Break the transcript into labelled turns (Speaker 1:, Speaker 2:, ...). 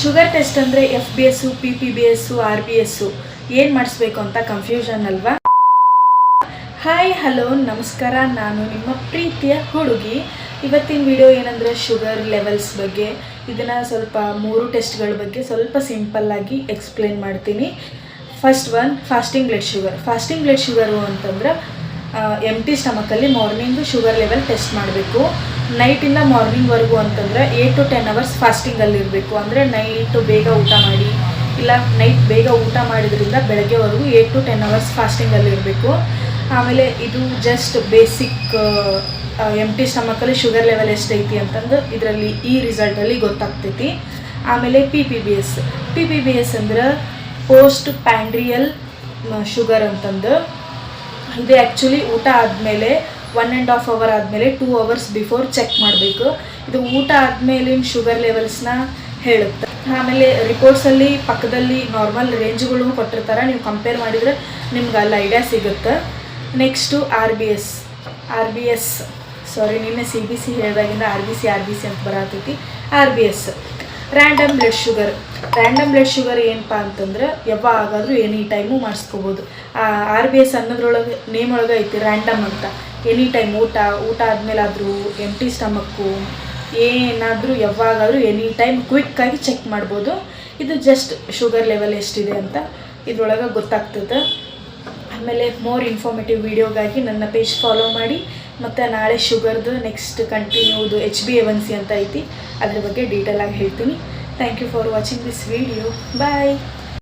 Speaker 1: Sugar test ಅಂದರೆ FBS, PPBS, RBS ಏನು ಮಾಡಿಸ್ಬೇಕು ಅಂತ ಕನ್ಫ್ಯೂಷನ್ ಅಲ್ವಾ? ಹಾಯ್ ಹಲೋ ನಮಸ್ಕಾರ, ನಾನು ನಿಮ್ಮ ಪ್ರೀತಿಯ ಹುಡುಗಿ. ಇವತ್ತಿನ ವಿಡಿಯೋ ಏನಂದರೆ ಶುಗರ್ ಲೆವೆಲ್ಸ್ ಬಗ್ಗೆ. ಇದನ್ನು ಸ್ವಲ್ಪ 3 ಟೆಸ್ಟ್ಗಳ ಬಗ್ಗೆ ಸ್ವಲ್ಪ ಸಿಂಪಲ್ಲಾಗಿ ಎಕ್ಸ್ಪ್ಲೇನ್ ಮಾಡ್ತೀನಿ. First one fasting blood sugar. Fasting blood sugar ಅಂತಂದ್ರೆ ಎಂಟಿ ಸ್ಟಮಕಲ್ಲಿ ಮಾರ್ನಿಂಗು ಶುಗರ್ ಲೆವೆಲ್ ಟೆಸ್ಟ್ ಮಾಡಬೇಕು. ನೈಟಿಂದ ಮಾರ್ನಿಂಗ್ವರೆಗೂ ಅಂತಂದರೆ 8 to 10 hours ಫಾಸ್ಟಿಂಗಲ್ಲಿರಬೇಕು. ಅಂದರೆ ನೈಟು ಬೇಗ ಊಟ ಮಾಡಿ, ಇಲ್ಲ ನೈಟ್ ಬೇಗ ಊಟ ಮಾಡಿದ್ರಿಂದ ಬೆಳಗ್ಗೆವರೆಗೂ 8 to 10 hours ಫಾಸ್ಟಿಂಗಲ್ಲಿರಬೇಕು. ಆಮೇಲೆ ಇದು ಜಸ್ಟ್ ಬೇಸಿಕ್ ಎಂಟಿ ಸ್ಟಮಕಲ್ಲಿ ಶುಗರ್ ಲೆವೆಲ್ ಎಷ್ಟೈತಿ ಅಂತಂದು ಇದರಲ್ಲಿ ಈ ರಿಸಲ್ಟಲ್ಲಿ ಗೊತ್ತಾಗ್ತೈತಿ. ಆಮೇಲೆ PPBS ಅಂದ್ರೆ ಪೋಸ್ಟ್ ಪ್ಯಾಂಡ್ರಿಯಲ್ ಶುಗರ್ ಅಂತಂದು. ಇದು ಆ್ಯಕ್ಚುಲಿ ಊಟ ಆದಮೇಲೆ 1.5 hour ಆದಮೇಲೆ 2 hours ಬಿಫೋರ್ ಚೆಕ್ ಮಾಡಬೇಕು. ಇದು ಊಟ ಆದಮೇಲಿನ ಶುಗರ್ ಲೆವೆಲ್ಸ್ನ ಹೇಳುತ್ತೆ. ಆಮೇಲೆ ರಿಪೋರ್ಟ್ಸಲ್ಲಿ ಪಕ್ಕದಲ್ಲಿ ನಾರ್ಮಲ್ ರೇಂಜ್ಗಳು ಕೊಟ್ಟಿರ್ತಾರೆ, ನೀವು ಕಂಪೇರ್ ಮಾಡಿದರೆ ನಿಮ್ಗೆ ಅಲ್ಲಿ ಐಡಿಯಾ ಸಿಗುತ್ತೆ. ನೆಕ್ಸ್ಟು RBS ಸಾರಿ, ನಿನ್ನೆ CBC ಹೇಳಿದಾಗಿಂದ RBC ಅಂತ ಬರತೈತಿ. RBS ರ್ಯಾಂಡಮ್ ಬ್ಲಡ್ ಶುಗರ್ ಏನಪ್ಪ ಅಂತಂದ್ರೆ ಯಾವಾಗಾದರೂ ಎನಿ ಟೈಮು ಮಾಡಿಸ್ಕೋಬೋದು. RBS ಅನ್ನೋದ್ರೊಳಗೆ ನೇಮ್ ಒಳಗೆ ಐತಿ ರ್ಯಾಂಡಮ್ ಅಂತ. ಎನಿ ಟೈಮ್ ಊಟ ಆದಮೇಲಾದರೂ ಎಂಟಿ ಸ್ಟಮಕ್ಕು ಏನಾದರೂ ಯಾವಾಗಾದರೂ ಎನಿ ಟೈಮ್ ಕ್ವಿಕ್ಕಾಗಿ ಚೆಕ್ ಮಾಡ್ಬೋದು. ಇದು ಜಸ್ಟ್ ಶುಗರ್ ಲೆವೆಲ್ ಎಷ್ಟಿದೆ ಅಂತ ಇದ್ರೊಳಗೆ ಗೊತ್ತಾಗ್ತದೆ. ಆಮೇಲೆ ಮೋರ್ ಇನ್ಫಾರ್ಮೇಟಿವ್ ವೀಡಿಯೋಗಾಗಿ ನನ್ನ ಪೇಜ್ ಫಾಲೋ ಮಾಡಿ. ಮತ್ತು ನಾಳೆ ಶುಗರ್ದು ನೆಕ್ಸ್ಟ್ ಕಂಟಿನ್ಯೂದು HbA1c ಅಂತ ಐತಿ, ಅದ್ರ ಬಗ್ಗೆ ಡೀಟೇಲಾಗಿ ಹೇಳ್ತೀನಿ. Thank you for watching this video. Bye.